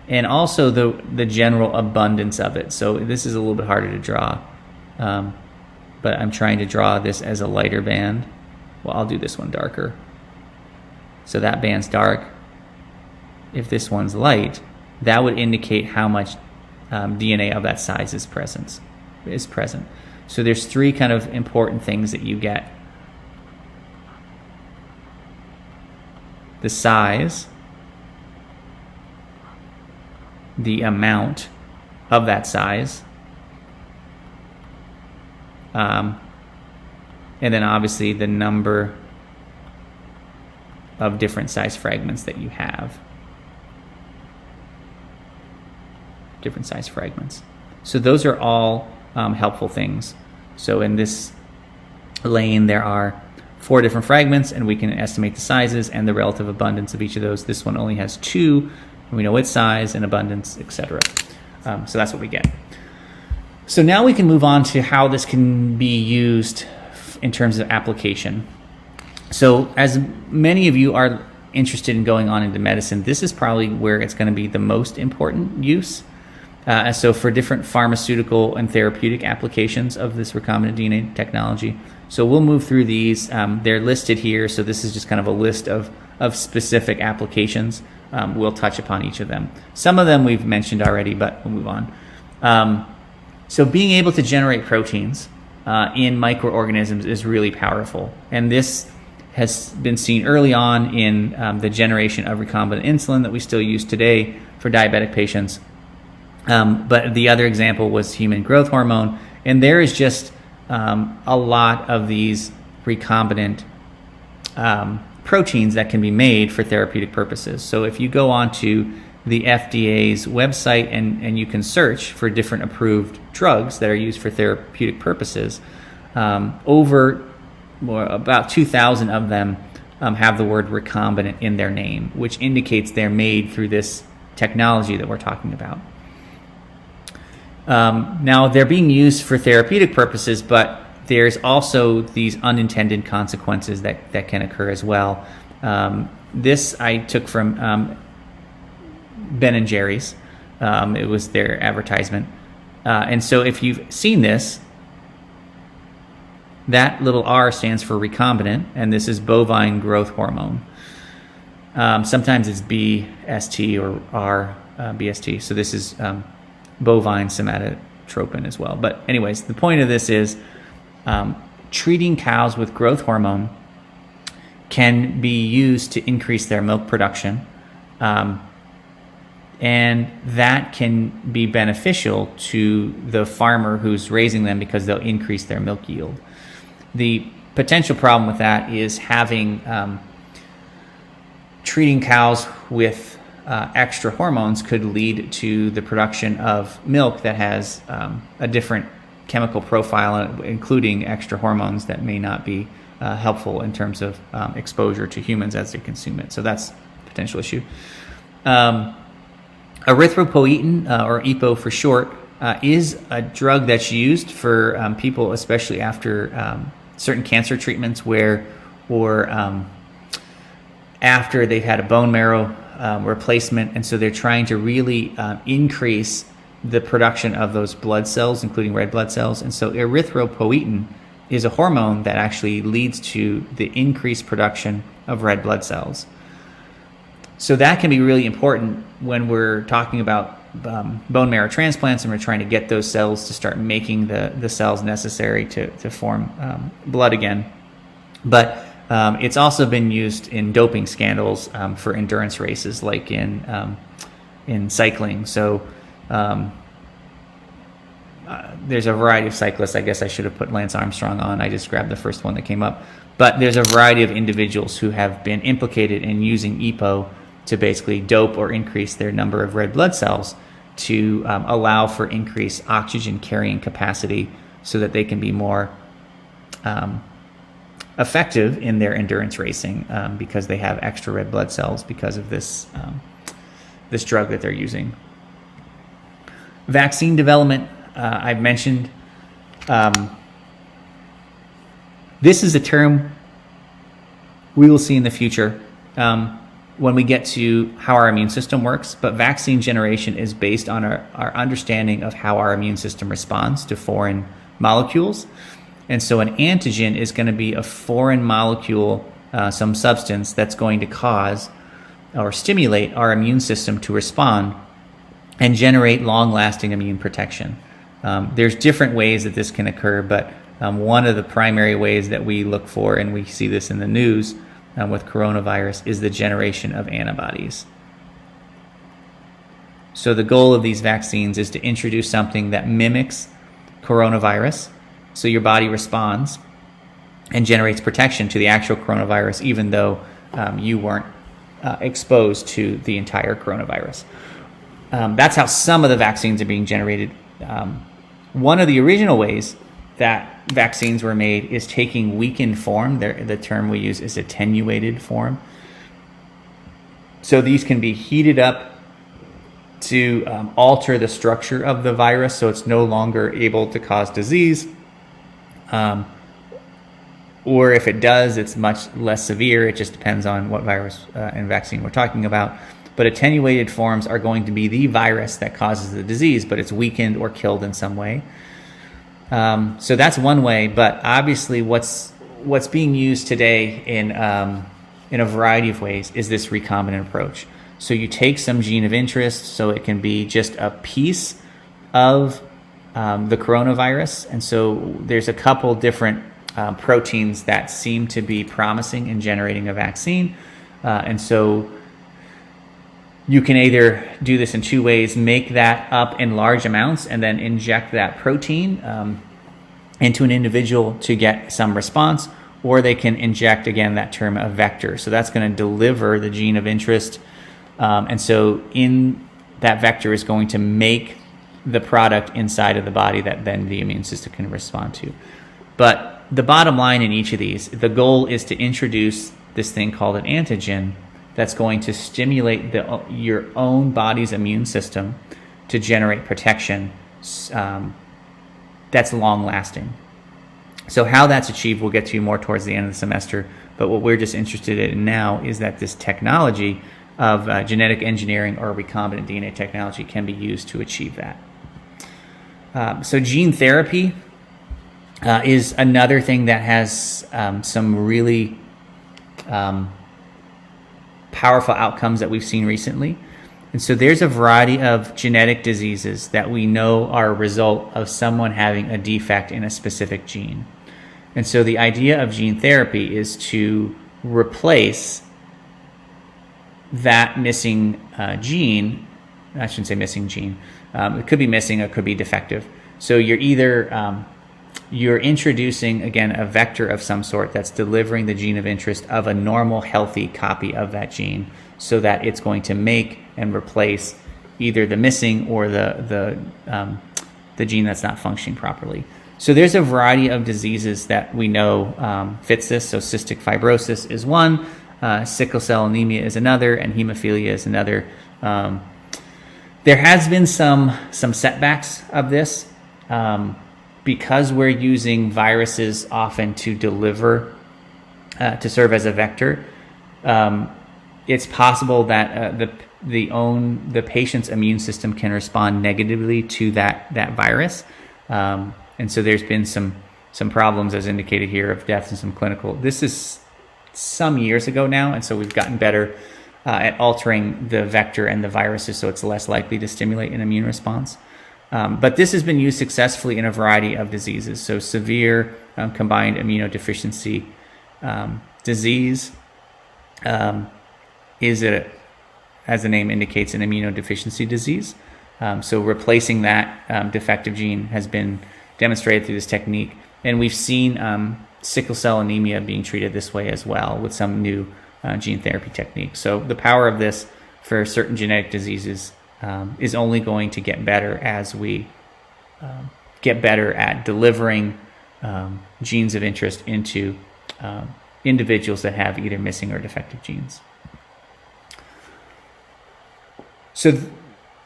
and also the general abundance of it. So this is a little bit harder to draw, but I'm trying to draw this as a lighter band. Well, I'll do this one darker. So that band's dark. If this one's light, that would indicate how much DNA of that size is present. So there's 3 kind of important things that you get. The size, the amount of that size, and then obviously the number of different size fragments that you have. Different size fragments. So those are all helpful things. So in this lane there are 4 different fragments, and we can estimate the sizes and the relative abundance of each of those. This one only has 2, and we know its size and abundance, etc. So that's what we get. So now we can move on to how this can be used in terms of application. So as many of you are interested in going on into medicine, this is probably where it's going to be the most important use. So for different pharmaceutical and therapeutic applications of this recombinant DNA technology. So we'll move through these. They're listed here, so this is just kind of a list of specific applications. We'll touch upon each of them. Some of them we've mentioned already, but we'll move on. So being able to generate proteins in microorganisms is really powerful. And this has been seen early on in the generation of recombinant insulin that we still use today for diabetic patients. But the other example was human growth hormone. And there is just a lot of these recombinant proteins that can be made for therapeutic purposes. So if you go onto the FDA's website and you can search for different approved drugs that are used for therapeutic purposes, about 2,000 of them have the word recombinant in their name, which indicates they're made through this technology that we're talking about. Now, they're being used for therapeutic purposes, but there's also these unintended consequences that can occur as well. This I took from Ben & Jerry's. It was their advertisement. And so if you've seen this, that little R stands for recombinant, and this is bovine growth hormone. Sometimes it's BST or RBST. So this is bovine somatotropin as well. But anyways, the point of this is treating cows with growth hormone can be used to increase their milk production. And that can be beneficial to the farmer who's raising them because they'll increase their milk yield. The potential problem with that is having treating cows with extra hormones could lead to the production of milk that has a different chemical profile, including extra hormones that may not be helpful in terms of exposure to humans as they consume it. So that's a potential issue. Erythropoietin, or EPO for short, is a drug that's used for people, especially after certain cancer treatments or after they've had a bone marrow replacement, and so they're trying to really increase the production of those blood cells, including red blood cells. And so erythropoietin is a hormone that actually leads to the increased production of red blood cells. So that can be really important when we're talking about bone marrow transplants and we're trying to get those cells to start making the cells necessary to form blood again. But it's also been used in doping scandals for endurance races, like in cycling. So there's a variety of cyclists. I guess I should have put Lance Armstrong on. I just grabbed the first one that came up. But there's a variety of individuals who have been implicated in using EPO to basically dope or increase their number of red blood cells to allow for increased oxygen carrying capacity so that they can be more effective in their endurance racing because they have extra red blood cells because of this drug that they're using. Vaccine development, I've mentioned. This is a term we will see in the future when we get to how our immune system works, but vaccine generation is based on our understanding of how our immune system responds to foreign molecules. And so an antigen is going to be a foreign molecule, some substance that's going to cause or stimulate our immune system to respond and generate long-lasting immune protection. There's different ways that this can occur, but one of the primary ways that we look for, and we see this in the news with coronavirus, is the generation of antibodies. So the goal of these vaccines is to introduce something that mimics coronavirus, so your body responds and generates protection to the actual coronavirus, even though you weren't exposed to the entire coronavirus. That's how some of the vaccines are being generated. One of the original ways that vaccines were made is taking weakened form. The term we use is attenuated form. So these can be heated up to alter the structure of the virus so it's no longer able to cause disease. Or if it does, it's much less severe. It just depends on what virus and vaccine we're talking about. But attenuated forms are going to be the virus that causes the disease, but it's weakened or killed in some way. So that's one way, but obviously what's being used today in a variety of ways is this recombinant approach. So you take some gene of interest, so it can be just a piece of the coronavirus, and so there's a couple different proteins that seem to be promising in generating a vaccine, and so you can either do this in two ways: make that up in large amounts and then inject that protein into an individual to get some response, or they can inject, again, that term, a vector. So that's going to deliver the gene of interest, and so in that vector is going to make the product inside of the body that then the immune system can respond to. But the bottom line in each of these, the goal is to introduce this thing called an antigen that's going to stimulate your own body's immune system to generate protection that's long lasting. So how that's achieved, we'll get to more towards the end of the semester. But what we're just interested in now is that this technology of genetic engineering or recombinant DNA technology can be used to achieve that. So gene therapy is another thing that has some really powerful outcomes that we've seen recently. And so there's a variety of genetic diseases that we know are a result of someone having a defect in a specific gene. And so the idea of gene therapy is to replace that missing gene. I shouldn't say missing gene. It could be missing or it could be defective. So you're either you're introducing, again, a vector of some sort that's delivering the gene of interest of a normal, healthy copy of that gene, so that it's going to make and replace either the missing or the gene that's not functioning properly. So there's a variety of diseases that we know fits this. So cystic fibrosis is one, sickle cell anemia is another, and hemophilia is another. There has been some setbacks of this because we're using viruses often to deliver, to serve as a vector. It's possible that the patient's immune system can respond negatively to that virus. And so there's been some problems, as indicated here, of deaths and some clinical. This is some years ago now, and so we've gotten better at altering the vector and the viruses so it's less likely to stimulate an immune response. But this has been used successfully in a variety of diseases. So severe combined immunodeficiency disease is, as the name indicates, an immunodeficiency disease. So replacing that defective gene has been demonstrated through this technique. And we've seen sickle cell anemia being treated this way as well with some new gene therapy techniques. So the power of this for certain genetic diseases is only going to get better as we get better at delivering genes of interest into individuals that have either missing or defective genes. So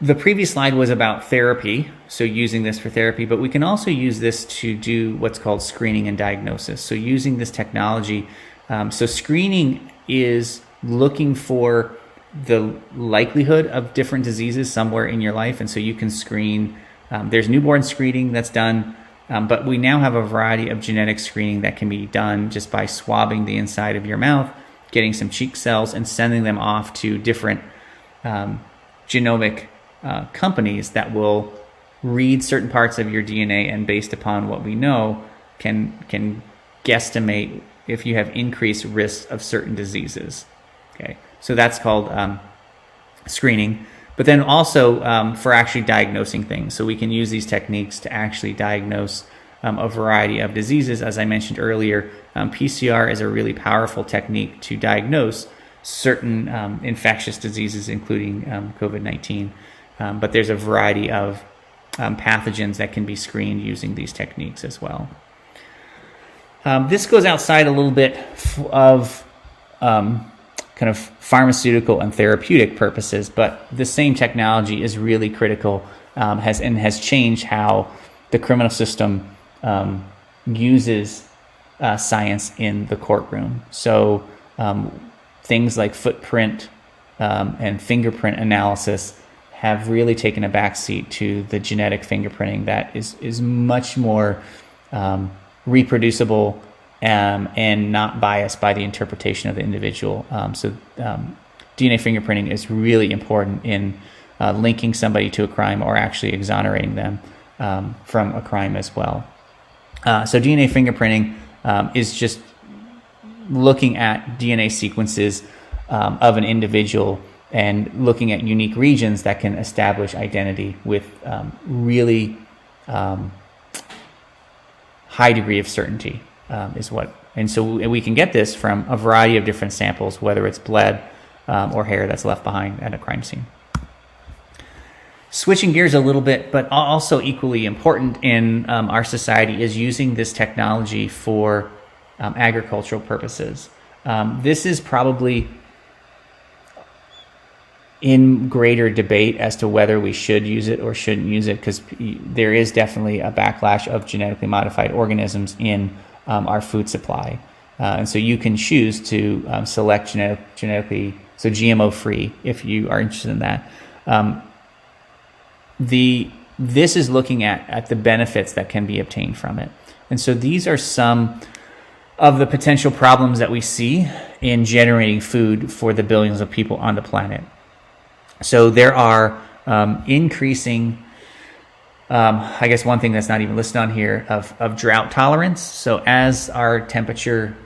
the previous slide was about therapy, so using this for therapy, but we can also use this to do what's called screening and diagnosis. So using this technology, so screening is looking for the likelihood of different diseases somewhere in your life, and so you can screen. There's newborn screening that's done, but we now have a variety of genetic screening that can be done just by swabbing the inside of your mouth, getting some cheek cells, and sending them off to different genomic companies that will read certain parts of your DNA, and based upon what we know, can guesstimate if you have increased risks of certain diseases. Okay, so that's called screening. But then also for actually diagnosing things. So we can use these techniques to actually diagnose a variety of diseases. As I mentioned earlier, PCR is a really powerful technique to diagnose certain infectious diseases, including COVID-19. But there's a variety of pathogens that can be screened using these techniques as well. This goes outside a little bit of kind of pharmaceutical and therapeutic purposes, but the same technology is really critical, has changed how the criminal system uses science in the courtroom. So things like footprint and fingerprint analysis have really taken a backseat to the genetic fingerprinting that is much more reproducible and not biased by the interpretation of the individual. So DNA fingerprinting is really important in linking somebody to a crime or actually exonerating them from a crime as well. So DNA fingerprinting is just looking at DNA sequences of an individual and looking at unique regions that can establish identity with really high degree of certainty and so we can get this from a variety of different samples, whether it's blood or hair that's left behind at a crime scene. Switching gears a little bit, but also equally important in our society, is using this technology for agricultural purposes. This is probably in greater debate as to whether we should use it or shouldn't use it, because there is definitely a backlash of genetically modified organisms in our food supply. And so you can choose to select genetically, so GMO free, if you are interested in that. This is looking at the benefits that can be obtained from it. And so these are some of the potential problems that we see in generating food for the billions of people on the planet. So there are increasing, I guess one thing that's not even listed on here, of drought tolerance. So as our temperature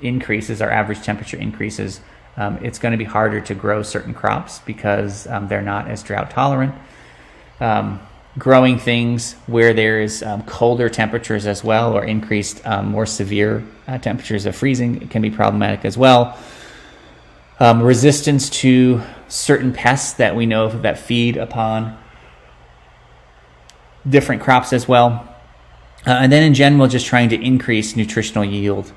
increases, our average temperature increases, it's going to be harder to grow certain crops because they're not as drought tolerant. Growing things where there is colder temperatures as well, or increased, more severe temperatures of freezing, can be problematic as well. Resistance to certain pests that we know that feed upon different crops as well. And then in general, just trying to increase nutritional yield.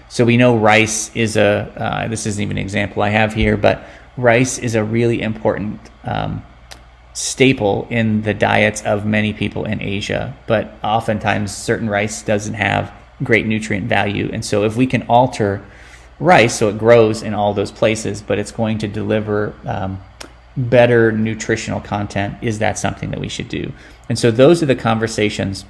So we know rice is this isn't even an example I have here, but rice is a really important staple in the diets of many people in Asia. But oftentimes certain rice doesn't have great nutrient value. And so if we can alter rice so it grows in all those places, but it's going to deliver better nutritional content, is that something that we should do? And so those are the conversations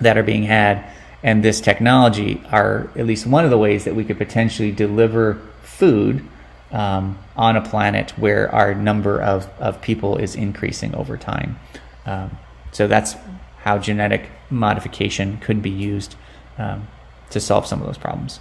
that are being had, and this technology are at least one of the ways that we could potentially deliver food on a planet where our number of people is increasing over time. So that's how genetic modification could be used to solve some of those problems.